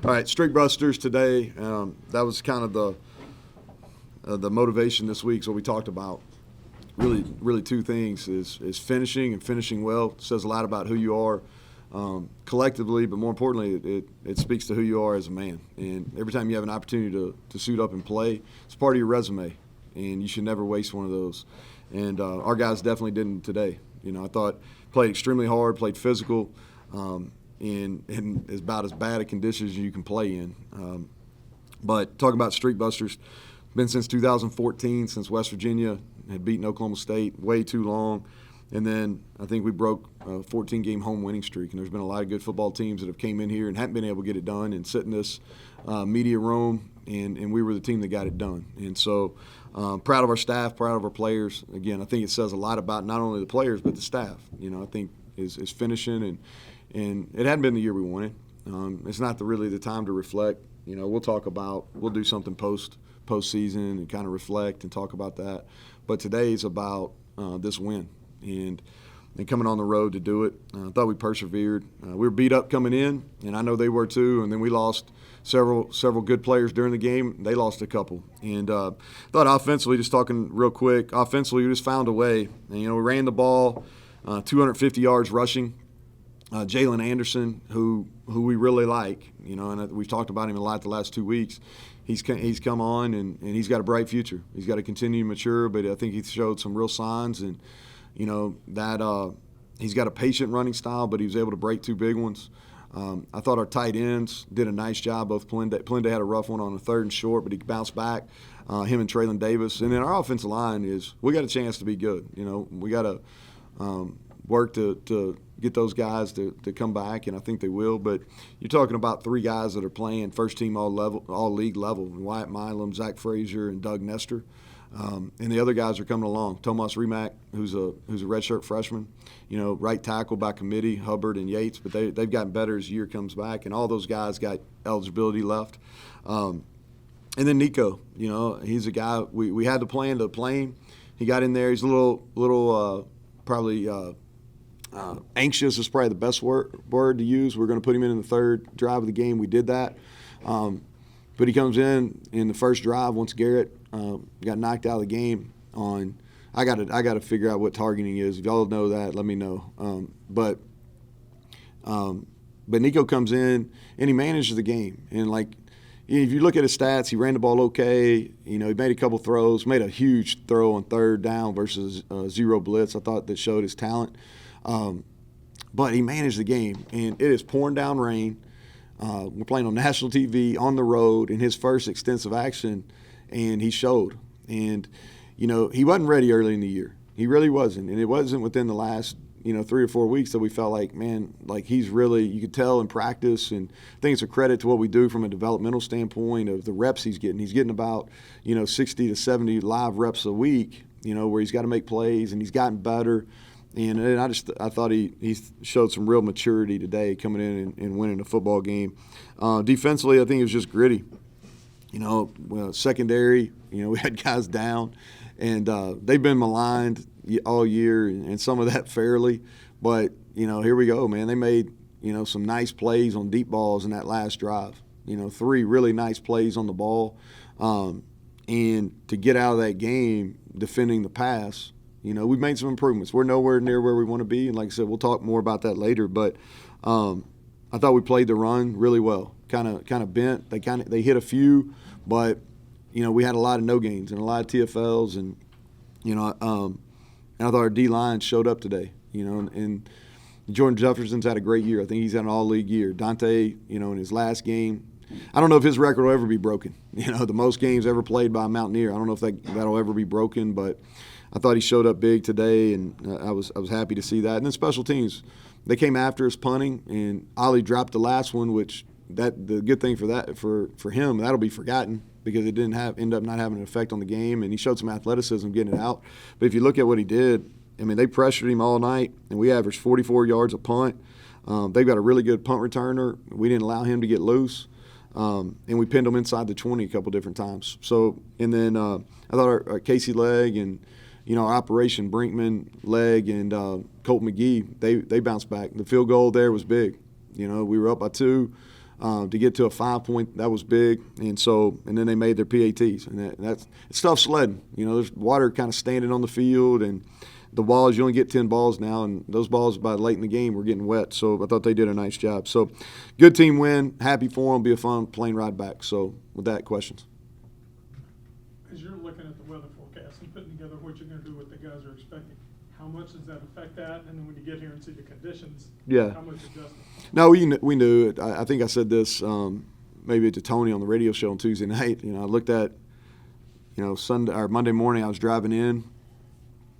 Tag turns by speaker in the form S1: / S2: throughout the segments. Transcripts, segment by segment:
S1: All right, Streak Busters today. That was kind of the motivation this week. So we talked about really two things: is finishing and finishing well. It says a lot about who you are collectively, but more importantly, it speaks to who you are as a man. And every time you have an opportunity to suit up and play, it's part of your resume, and you should never waste one of those. And our guys definitely didn't today. I thought played extremely hard, played physical. In about as bad a conditions as you can play in. But talking about Streak Busters, been since 2014, since West Virginia had beaten Oklahoma State, way too long. And then I think we broke a 14-game home winning streak. And there's been a lot of good football teams that have came in here and haven't been able to get it done and sit in this media room, and we were the team that got it done. And so proud of our staff, proud of our players. Again, I think it says a lot about not only the players but the staff. I think is finishing and it hadn't been the year we wanted. It's not really the time to reflect. We'll do something postseason and kind of reflect and talk about that. But today is about this win and coming on the road to do it. I thought we persevered. We were beat up coming in, and I know they were too. And then we lost several good players during the game. They lost a couple. And thought offensively, just talking real quick, offensively we just found a way. And, we ran the ball, 250 yards rushing. Jalen Anderson, who we really like, and we've talked about him a lot the last 2 weeks. He's come on, and he's got a bright future. He's got to continue to mature, but I think he showed some real signs, and, that he's got a patient running style, but he was able to break two big ones. I thought our tight ends did a nice job. Both Palende had a rough one on a 3rd and short, but he bounced back, him and Traylon Davis. And then our offensive line we got a chance to be good. We got to work to get those guys to come back, and I think they will. But you're talking about 3 guys that are playing first-team all-league level, Wyatt Milam, Zach Frazier, and Doug Nestor. And the other guys are coming along. Tomas Rimac, who's a redshirt freshman, right tackle by committee, Hubbard and Yates, but they've gotten better as the year comes back, and all those guys got eligibility left. And then Nico, he's a guy we had the plan to play him. He got in there. He's a little probably anxious is probably the best word to use. We're going to put him in the 3rd drive of the game. We did that. But he comes in the first drive once Garrett got knocked out of the game on. I got to figure out what targeting is. If y'all know that, let me know. But Nico comes in and he manages the game. And if you look at his stats, he ran the ball okay. He made a couple throws, made a huge throw on 3rd down versus 0 blitz. I thought that showed his talent. But he managed the game, and it is pouring down rain. We're playing on national TV on the road in his first extensive action, and he showed. And, he wasn't ready early in the year. He really wasn't. And it wasn't within the last, 3 or 4 weeks that we felt like, man, he's really, you could tell in practice. And I think it's a credit to what we do from a developmental standpoint of the reps he's getting. He's getting about, 60 to 70 live reps a week, where he's got to make plays, and he's gotten better. And I thought he showed some real maturity today coming in and winning a football game. Defensively, I think it was just gritty. Secondary, we had guys down, and they've been maligned all year, and some of that fairly. But, here we go, man. They made, some nice plays on deep balls in that last drive. 3 really nice plays on the ball. And to get out of that game defending the pass, we've made some improvements. We're nowhere near where we want to be, and like I said, we'll talk more about that later. But I thought we played the run really well. Kind of bent. They hit a few, but we had a lot of no gains and a lot of TFLs, and I thought our D line showed up today. And Jordan Jefferson's had a great year. I think he's had an all-league year. Dante, in his last game, I don't know if his record will ever be broken. The most games ever played by a Mountaineer. I don't know if that'll ever be broken, but I thought he showed up big today, and I was happy to see that. And then special teams, they came after us punting, and Ollie dropped the last one, which the good thing for him, that'll be forgotten because it didn't end up not having an effect on the game, and he showed some athleticism getting it out. But if you look at what he did, they pressured him all night, and we averaged 44 yards a punt. They've got a really good punt returner. We didn't allow him to get loose. And we pinned them inside the 20 a couple different times. So, and then I thought our Casey Legg and, our Operation Brinkman, Legg, and Colt McGee, they bounced back. The field goal there was big. We were up by 2. To get to a 5-point, that was big. And then they made their PATs. And it's tough sledding. There's water kind of standing on the field, and the balls, you only get 10 balls now, and those balls by late in the game were getting wet. So I thought they did a nice job. So good team win. Happy for them. Be a fun plane ride back. So with that, questions?
S2: As you're looking at the weather forecast and putting together what you're going to do, what the guys are expecting, how much does that affect that? And then when you get here and see the conditions, how much adjustment? No,
S1: we knew it. I think I said this maybe to Tony on the radio show on Tuesday night. I looked at, Sunday or Monday morning, I was driving in,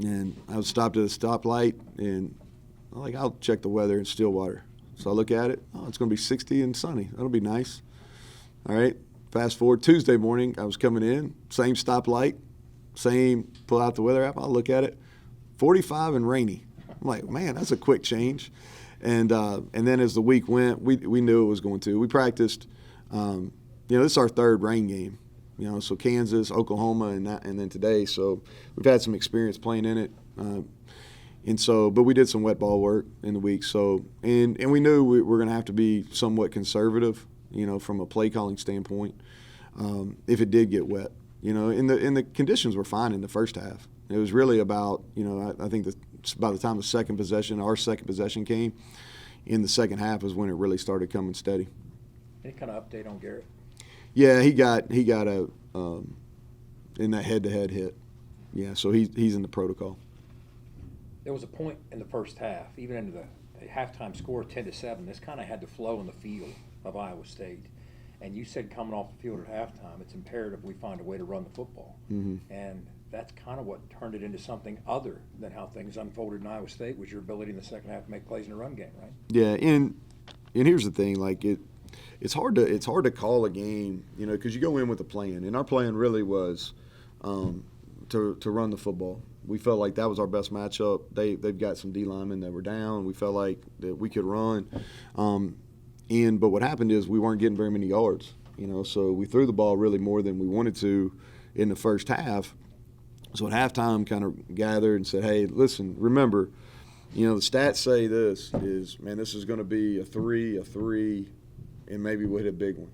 S1: and I was stopped at a stoplight, and I'll check the weather in Stillwater. So I look at it. Oh, it's going to be 60 and sunny. That'll be nice. All right. Fast forward Tuesday morning, I was coming in, same stoplight, pull out the weather app. I'll look at it, 45 and rainy. I'm like, man, that's a quick change. And then as the week went, we knew it was going to. We practiced. This is our third rain game. So Kansas, Oklahoma, and then today. So we've had some experience playing in it. But we did some wet ball work in the week. So and we knew we were going to have to be somewhat conservative, from a play calling standpoint, if it did get wet. And the conditions were fine in the first half. It was really about, I think by the time our second possession came, in the second half is when it really started coming steady.
S3: Any kind of update on Garrett?
S1: Yeah, he got a in that head-to-head hit. Yeah, so he's in the protocol.
S3: There was a point in the first half, even into the halftime score 10-7. This kind of had to flow in the field of Iowa State. And you said coming off the field at halftime, it's imperative we find a way to run the football.
S1: Mm-hmm.
S3: And that's kind of what turned it into something other than how things unfolded in Iowa State, was your ability in the second half to make plays in the run game, right?
S1: Yeah, and here's the thing, it's hard to call a game, because you go in with a plan, and our plan really was to run the football. We felt like that was our best matchup. They've got some D linemen that were down. We felt like that we could run. But what happened is we weren't getting very many yards, so we threw the ball really more than we wanted to in the first half. So at halftime kind of gathered and said, hey, listen, remember, the stats say this is going to be a 3, and maybe we'll hit a big one.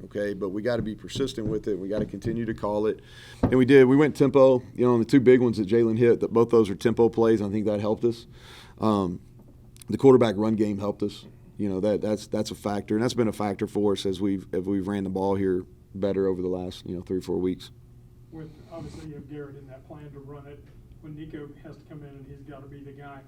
S1: Okay, but we got to be persistent with it. We got to continue to call it. And we did. We went tempo, on the two big ones that Jalen hit, that both those are tempo plays. I think that helped us. The quarterback run game helped us. That's a factor, and that's been a factor for us as we've ran the ball here better over the last 3 or 4 weeks.
S2: With obviously you have Garrett in that plan to run it. When Nico has to come in and he's got to be the guy,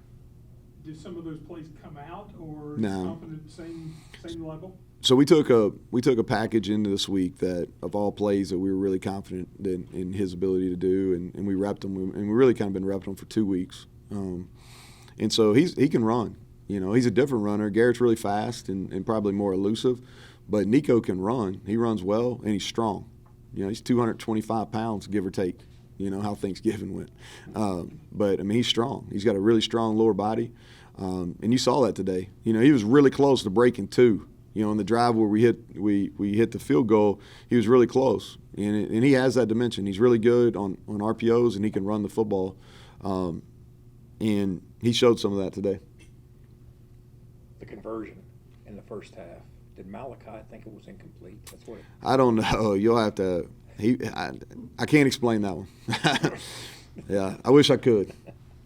S2: do some of those plays come out, or
S1: no?
S2: Confident same level?
S1: So we took a package into this week that of all plays that we were really confident in his ability to do, and we repped him, and we really kind of been repping him for 2 weeks. And so he can run. He's a different runner. Garrett's really fast and probably more elusive, but Nico can run. He runs well, and he's strong. He's 225 pounds, give or take, how Thanksgiving went. But, he's strong. He's got a really strong lower body, and you saw that today. He was really close to breaking 2. On the drive where we hit the field goal, he was really close. And he has that dimension. He's really good on RPOs, and he can run the football. And he showed some of that today.
S3: The conversion in the first half. Did Malachi think it was incomplete? That's what
S1: I don't know. You'll have to I can't explain that one. Yeah, I wish I could.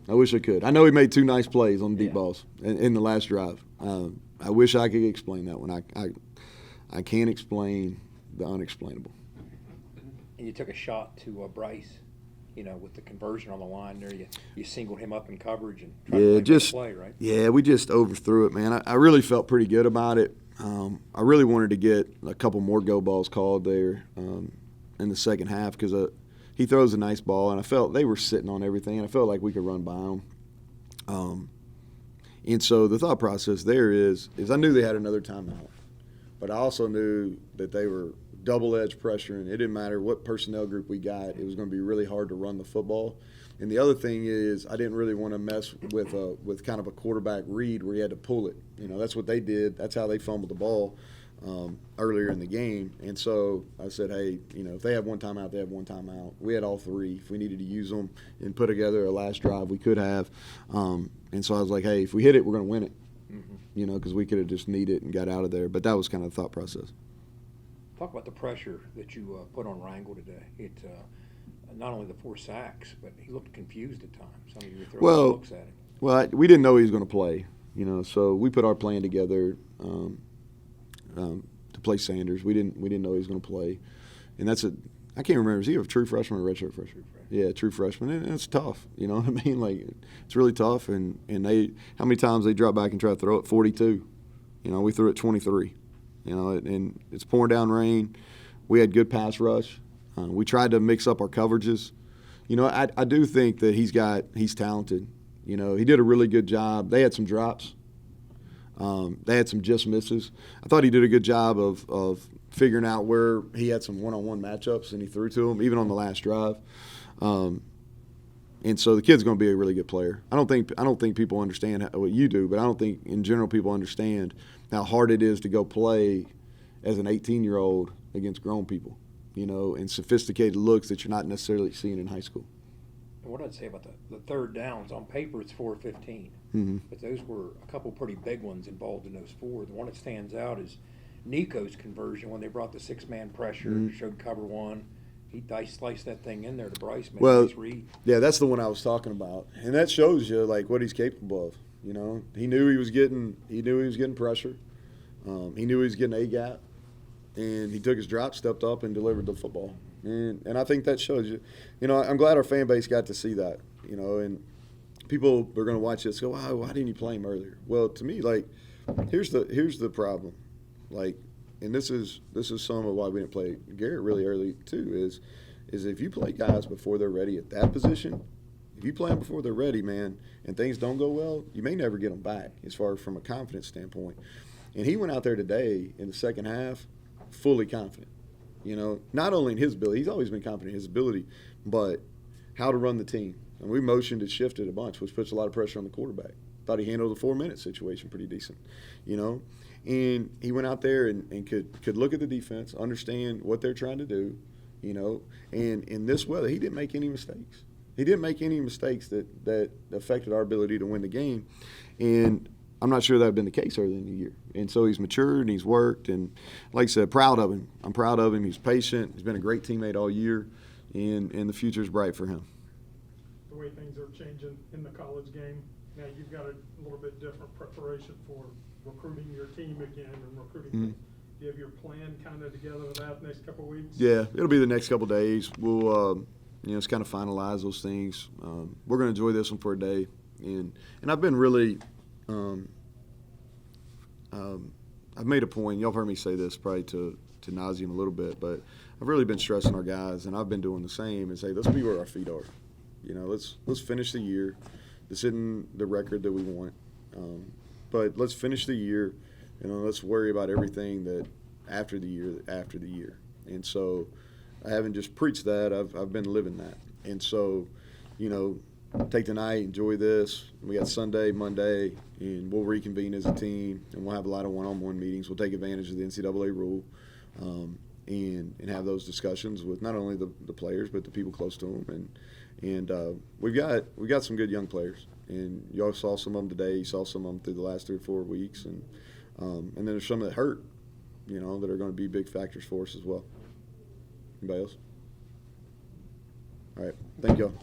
S1: I know he made 2 nice plays on deep balls in the last drive. I wish I could explain that one. I can't explain the unexplainable.
S3: And you took a shot to Bryce, with the conversion on the line there. You singled him up in coverage and tried to make a play, right?
S1: Yeah, we just overthrew it, man. I really felt pretty good about it. I really wanted to get a couple more go balls called there in the second half because he throws a nice ball, and I felt they were sitting on everything, and I felt like we could run by them. And so the thought process there is I knew they had another timeout, but I also knew that they were double-edged pressure, and it didn't matter what personnel group we got. It was going to be really hard to run the football. And the other thing is I didn't really want to mess with kind of a quarterback read where you had to pull it. That's what they did. That's how they fumbled the ball earlier in the game. And so I said, hey, if they have one timeout, they have one timeout. We had all 3. If we needed to use them and put together a last drive, we could have. And so I was like, hey, if we hit it, we're going to win it. because we could have just kneed it and got out of there. But that was kind of the thought process.
S3: Talk about the pressure that you put on Rangel today. It not only the 4 sacks, but he looked confused at times. Some of you were throwing looks at him.
S1: Well, we didn't know he was going to play, so we put our plan together to play Sanders. We didn't know he was going to play, and I can't remember, is he a true freshman or a redshirt freshman? Yeah, true freshman, and it's tough. You know what I mean? Like, it's really tough. And how many times they drop back and try to throw it? 42. We threw it 23. And it's pouring down rain. We had good pass rush. We tried to mix up our coverages. I do think that he's talented. He did a really good job. They had some drops. They had some just misses. I thought he did a good job of figuring out where he had some one-on-one matchups, and he threw to him, even on the last drive. And so the kid's going to be a really good player. I don't think people understand what you do, but I don't think in general people understand how hard it is to go play as an 18-year-old against grown people, and sophisticated looks that you're not necessarily seeing in high school.
S3: And what I'd say about the third downs, on paper it's 4-15, but those were a couple pretty big ones involved in those 4. The one that stands out is Nico's conversion when they brought the 6-man pressure, showed cover 1. He sliced that thing in there to Bryce. Made a nice read.
S1: Yeah, that's the one I was talking about, and that shows you what he's capable of. He knew he was getting pressure. He knew he was getting a gap, and he took his drop, stepped up, and delivered the football. And I think that shows you. I'm glad our fan base got to see that. And people are going to watch this and go, why didn't you play him earlier? Well, to me, here's the problem. And this is some of why we didn't play Garrett really early too. Is if you play guys before they're ready at that position, if you play them before they're ready, man, and things don't go well, you may never get them back as far as from a confidence standpoint. And he went out there today in the second half fully confident. Not only in his ability, he's always been confident in his ability, but how to run the team. And we motioned and shifted a bunch, which puts a lot of pressure on the quarterback. Thought he handled the 4-minute situation pretty decent, And he went out there and could look at the defense, understand what they're trying to do, And in this weather, he didn't make any mistakes. He didn't make any mistakes that affected our ability to win the game. And I'm not sure that had been the case early in the year. And so he's matured and he's worked. And like I said, proud of him. I'm proud of him. He's patient. He's been a great teammate all year. And the future's bright for him.
S2: The way things are changing in the college game, now you've got a little bit different preparation for recruiting your team again and recruiting. Do you have your plan kind of together with that next couple of weeks?
S1: Yeah, it'll be the next couple of days. We'll just kind of finalize those things. We're going to enjoy this one for a day, and I've been really I've made a point. Y'all have heard me say this probably to nauseam a little bit, but I've really been stressing our guys, and I've been doing the same, and say let's be where our feet are. Let's finish the year. This isn't the record that we want, but let's finish the year. Let's worry about everything that after the year. And so I haven't just preached that. I've been living that. And so, take tonight, enjoy this. We got Sunday, Monday, and we'll reconvene as a team, and we'll have a lot of one-on-one meetings. We'll take advantage of the NCAA rule and have those discussions with not only the players but the people close to them. And we've got some good young players, and y'all saw some of them today. You saw some of them through the last 3 or 4 weeks, and then there's some that hurt, that are going to be big factors for us as well. Anybody else? All right, thank y'all.